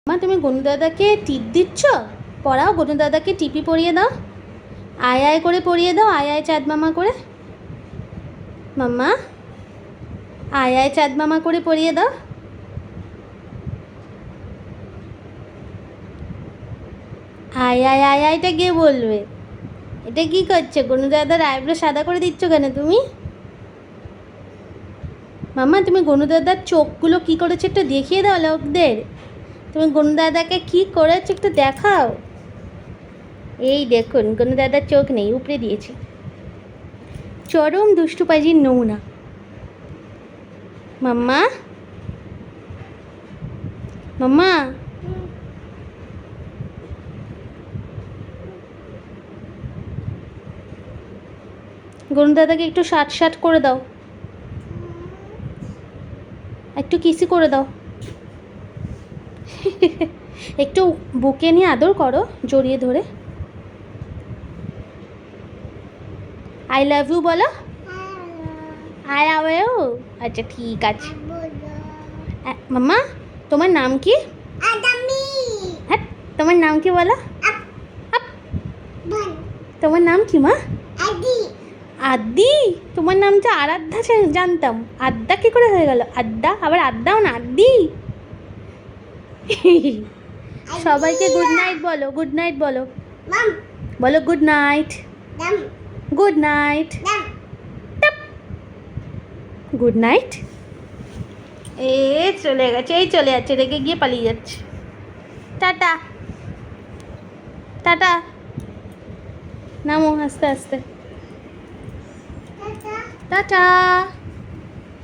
মা তুমি গনু দাদাকে টিপ দিচ্ছ? পড়াও, গনু দাদাকে টিপি পরিয়ে দাও, আয় আয় করে পরিয়ে দাও, আয় আয় চাঁদ মামা করে। মাম্মা আয় আয় চাঁদ মামা করে পরিয়ে দাও। আয় আয় আয় আয়টা কে বলবে? এটা কি করছো? গনু দাদার আইব্রো সাদা করে দিচ্ছ কেন তুমি? মাম্মা তুমি গনু দাদার চোখগুলো কী করেছো একটু দেখিয়ে দাও লোকদের। তুমি গনু দাদাকে কী করেছো একটু দেখাও। এই দেখুন গনু দাদার চোখ নেই, উপরে দিয়েছি। চরম দুষ্টুপাজির নমুনা। মাম্মা মাম্মা গনু দাদাকে একটু শাট করে দাও, একটু কিসি করে দাও। একটু বুকে নিয়ে আদর করো জড়িয়ে ধরে। আই লাভ ইউ বলো। I love you. আচ্ছা ঠিক আছে। মাম্মা তোমার নাম কি? হ্যাঁ তোমার নাম কি বলো? তোমার নাম কি মা? আদি। তোমার নামটা আরাধ্যা জানতাম, আদ্যা কি করে হয়ে গেল? আদ্যা আবার আদ্যাও না, আদি। সবাইকে গুড নাইট বলো, গুড নাইট বলো, বলো good night, good night, good night. এ চলে গেছে, এই চলে যাচ্ছে, রেগে গিয়ে পালিয়ে যাচ্ছে। টাটা টাটা, নামো আস্তে আস্তে, টাটা।